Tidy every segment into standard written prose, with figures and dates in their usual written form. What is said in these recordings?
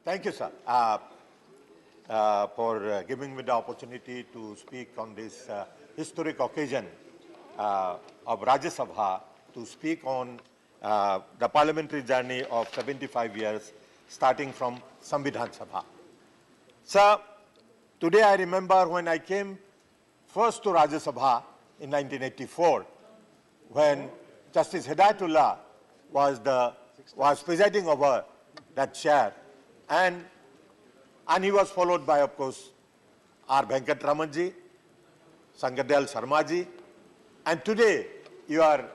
Thank you, sir, for giving me the opportunity to speak on this historic occasion of Rajya Sabha, to speak on the parliamentary journey of 75 years, starting from Samvidhan Sabha. Sir, today I remember when I came first to Rajya Sabha in 1984, when Justice Hidayatullah was presiding over that chair, and he was followed by, of course, R. Venkat Ramanji, Sangadel Sharmaji, and today you are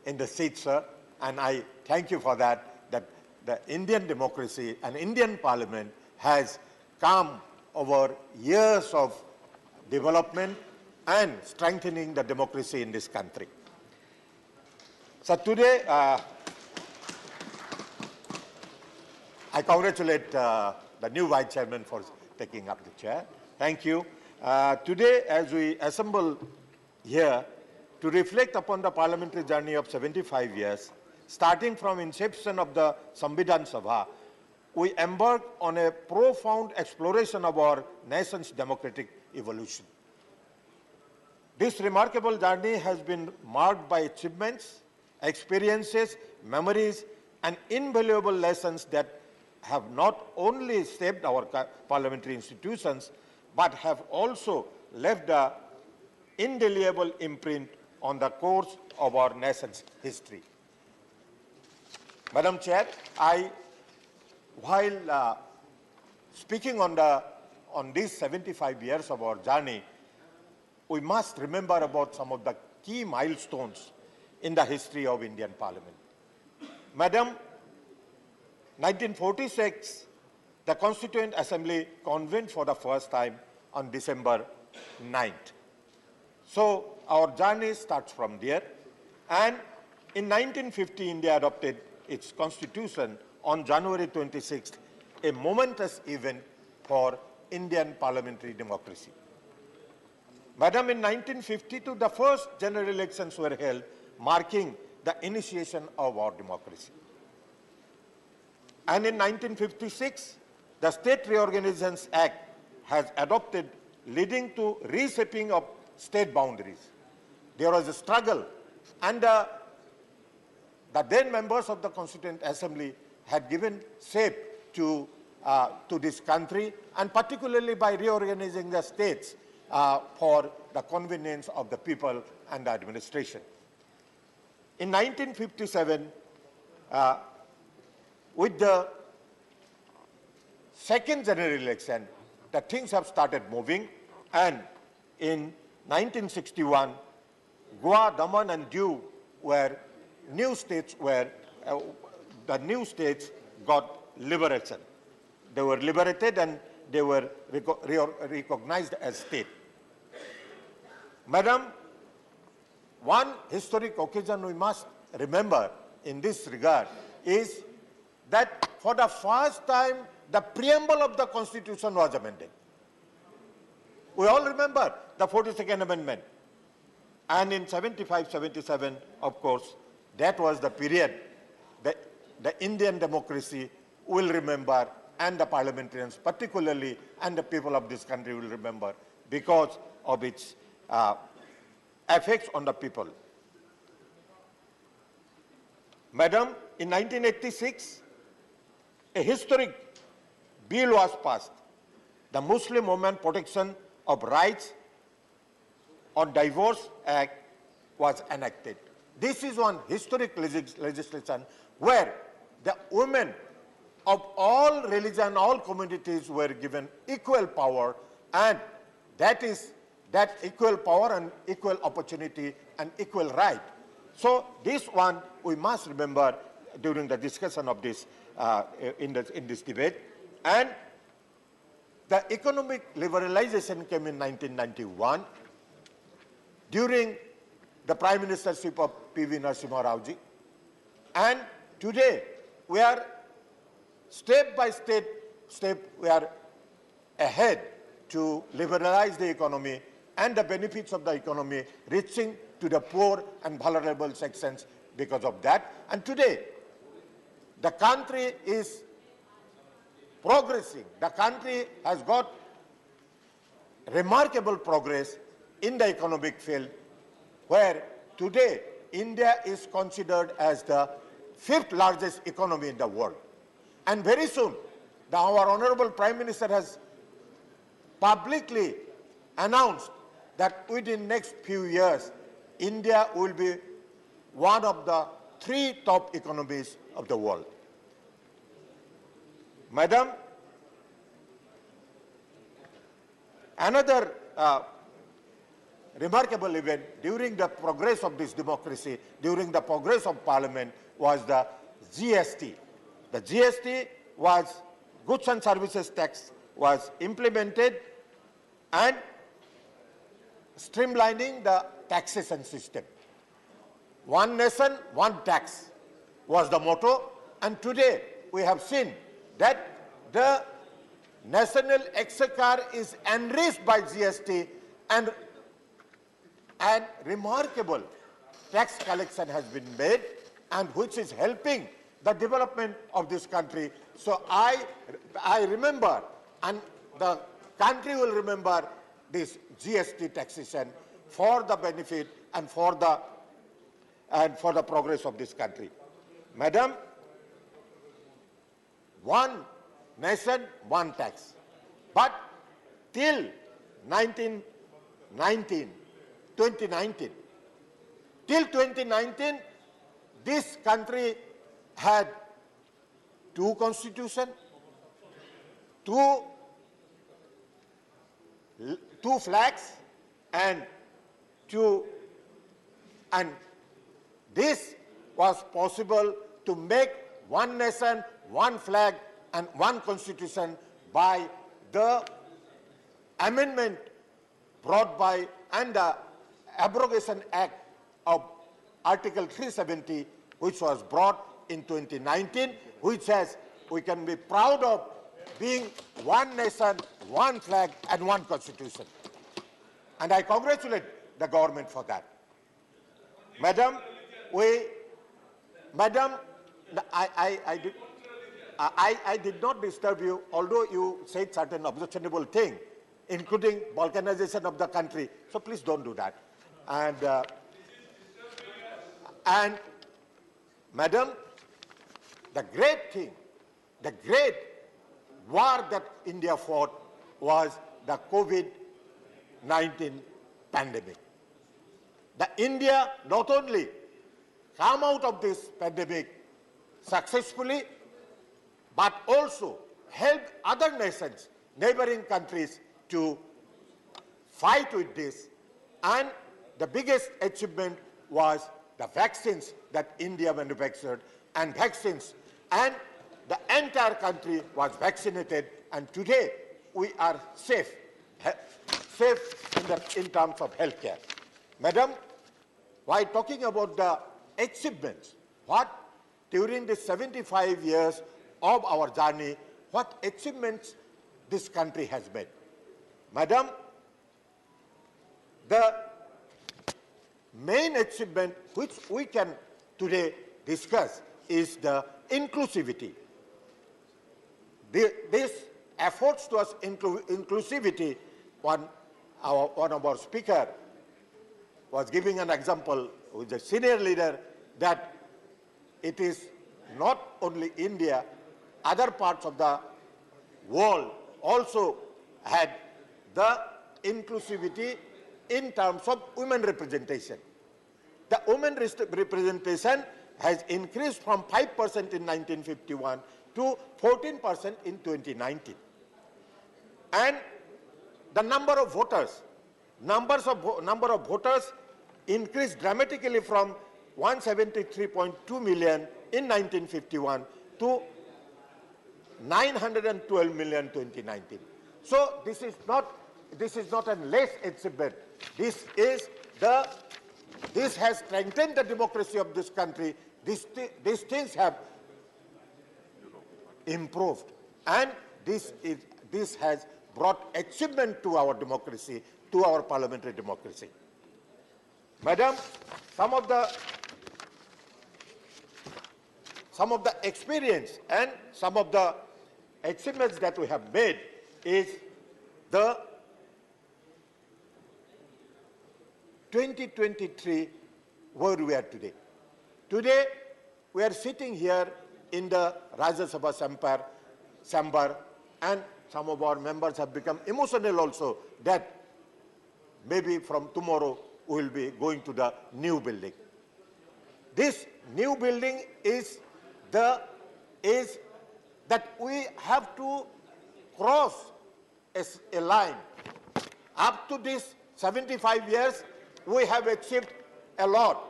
in the seat, sir, and I thank you for that, that the Indian democracy and Indian Parliament has come over years of development and strengthening the democracy in this country. So today, I congratulate the new Vice Chairman for taking up the chair. Thank you. Today, as we assemble here to reflect upon the parliamentary journey of 75 years, starting from inception of the Samvidhan Sabha, we embark on a profound exploration of our nation's democratic evolution. This remarkable journey has been marked by achievements, experiences, memories, and invaluable lessons that have not only shaped our parliamentary institutions, but have also left an indelible imprint on the course of our nation's history. Madam Chair, while speaking on these 75 years of our journey, we must remember about some of the key milestones in the history of Indian Parliament. Madam, 1946, the Constituent Assembly convened for the first time on December 9th. So our journey starts from there. And in 1950, India adopted its constitution on January 26th, a momentous event for Indian parliamentary democracy. Madam, in 1952, the first general elections were held, marking the initiation of our democracy. And in 1956, the State Reorganizations Act has adopted, leading to reshaping of state boundaries. There was a struggle, and the then members of the Constituent Assembly had given shape to this country, and particularly by reorganizing the states for the convenience of the people and the administration. In 1957, with the second general election, the things have started moving, and in 1961, Goa, Daman and Diu were new states where the new states got liberation. They were liberated and they were recognized as state. Madam, one historic occasion we must remember in this regard is that for the first time, the preamble of the Constitution was amended. We all remember the 42nd Amendment. And in 75, 77, of course, that was the period that the Indian democracy will remember, and the parliamentarians particularly, and the people of this country will remember because of its effects on the people. Madam, in 1986, a historic bill was passed, the Muslim Women Protection of Rights on Divorce Act was enacted. This is one historic legislation where the women of all religion, all communities were given equal power, and that equal power and equal opportunity and equal right. So this one we must remember during the discussion of this in this debate. And the economic liberalization came in 1991 during the Prime Ministership of P.V. Narasimha Raoji. And today we are step by step we are ahead to liberalize the economy and the benefits of the economy reaching to the poor and vulnerable sections because of that. And today, the country is progressing. The country has got remarkable progress in the economic field, where today India is considered as the 5th largest economy in the world. And very soon, our Honorable Prime Minister has publicly announced that within next few years, India will be one of the 3 top economies of the world. Madam, another remarkable event during the progress of this democracy, during the progress of Parliament, was the GST. The GST was Goods and Services Tax was implemented and streamlining the taxation system. One nation, one tax was the motto, and today we have seen that the national exchequer is enriched by GST, and remarkable tax collection has been made, and which is helping the development of this country. So I remember, and the country will remember, this GST taxation for the benefit and for the progress of this country. Madam, one nation, one tax. But till 2019, this country had 2 constitutions, two flags, and this was possible to make one nation, one flag, and one constitution by the amendment brought by and the abrogation act of Article 370, which was brought in 2019, which says we can be proud of being one nation, one flag, and one constitution. And I congratulate the government for that. Madam, I did not disturb you, although you said certain objectionable things, including balkanization of the country. So please don't do that. And Madam, the great thing, the great war that India fought was the COVID-19 pandemic. The India not only come out of this pandemic successfully, but also help other nations, neighboring countries, to fight with this. And the biggest achievement was the vaccines that India manufactured, and vaccines, and the entire country was vaccinated, and today we are safe in terms of healthcare. Madam, while talking about the achievements, what during the 75 years of our journey, what achievements this country has made? Madam, the main achievement which we can today discuss is the inclusivity. This efforts towards inclusivity, one of our speakers was giving an example with a senior leader that it is not only India, other parts of the world also had the inclusivity in terms of women representation. The women representation has increased from 5% in 1951 to 14% in 2019. And the number of voters increased dramatically from 173.2 million in 1951 to 912 million in 2019. So this is not a less achievement. This has strengthened the democracy of this country. These things have improved, and this has brought achievement to our democracy, to our parliamentary democracy. Madam, some of the experience and some of the achievements that we have made is the 2023 where we are today. Today, we are sitting here in the Rajya Sabha chamber, and some of our members have become emotional also that maybe from tomorrow we will be going to the new building. This new building is that we have to cross a line. Up to this 75 years, we have achieved a lot.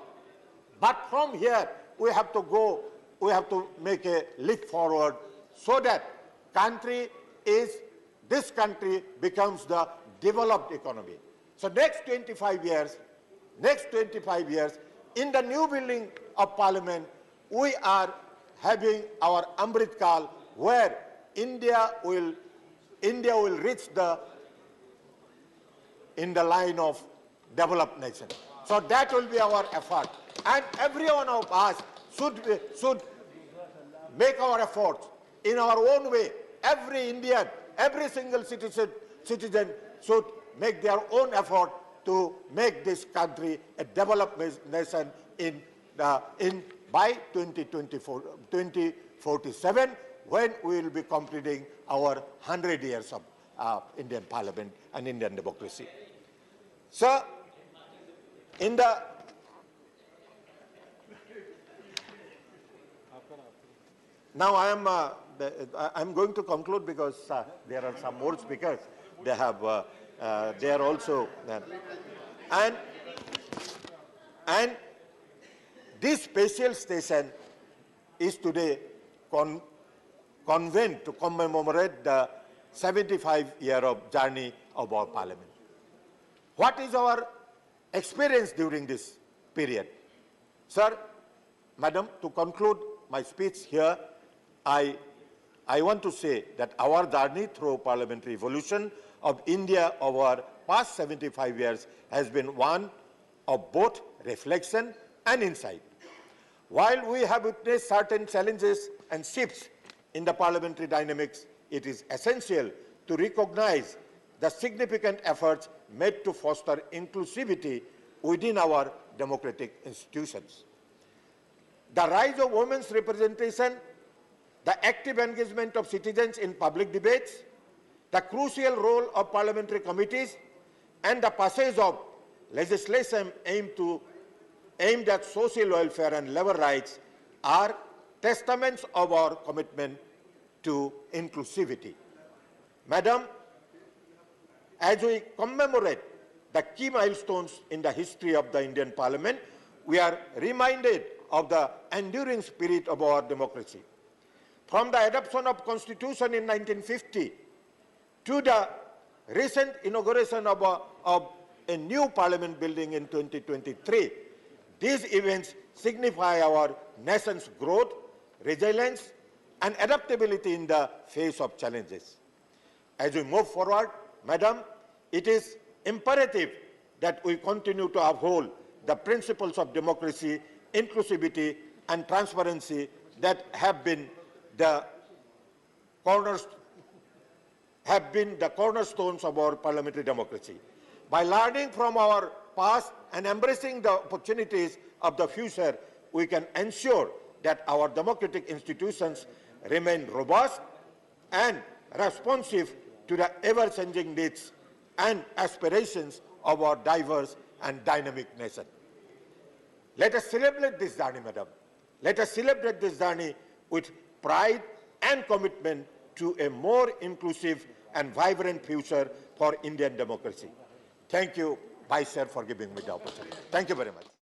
But from here, we have to go, we have to make a leap forward so that this country becomes the developed economy. So next 25 years, in the new building of Parliament, we are having our Amrit Kal, where India will reach in the line of developed nation. So that will be our effort. And every one of us should make our efforts in our own way. Every Indian, every single citizen should make their own effort to make this country a developed nation by 2047, when we will be completing our 100 years of Indian Parliament and Indian democracy. So, now I am going to conclude because there are some more speakers. They are also, and this special station is today convened to commemorate the 75-year of journey of our Parliament. What is our experience during this period? Sir, Madam, to conclude my speech here, I want to say that our journey through parliamentary evolution of India over past 75 years has been one of both reflection and insight. While we have witnessed certain challenges and shifts in the parliamentary dynamics, it is essential to recognize the significant efforts made to foster inclusivity within our democratic institutions. The rise of women's representation, the active engagement of citizens in public debates, the crucial role of parliamentary committees, and the passage of legislation aimed at social welfare and labor rights are testaments of our commitment to inclusivity. Madam, as we commemorate the key milestones in the history of the Indian Parliament, we are reminded of the enduring spirit of our democracy. From the adoption of Constitution in 1950 to the recent inauguration of a new Parliament building in 2023, these events signify our nation's growth, resilience, and adaptability in the face of challenges. As we move forward, Madam, it is imperative that we continue to uphold the principles of democracy, inclusivity, and transparency that have been the cornerstones of our parliamentary democracy. By learning from our past and embracing the opportunities of the future, we can ensure that our democratic institutions remain robust and responsive to the ever-changing needs and aspirations of our diverse and dynamic nation. Let us celebrate this journey, Madam. Let us celebrate this journey with pride and commitment to a more inclusive and vibrant future for Indian democracy. Thank you, Vice Chair, for giving me the opportunity. Thank you very much.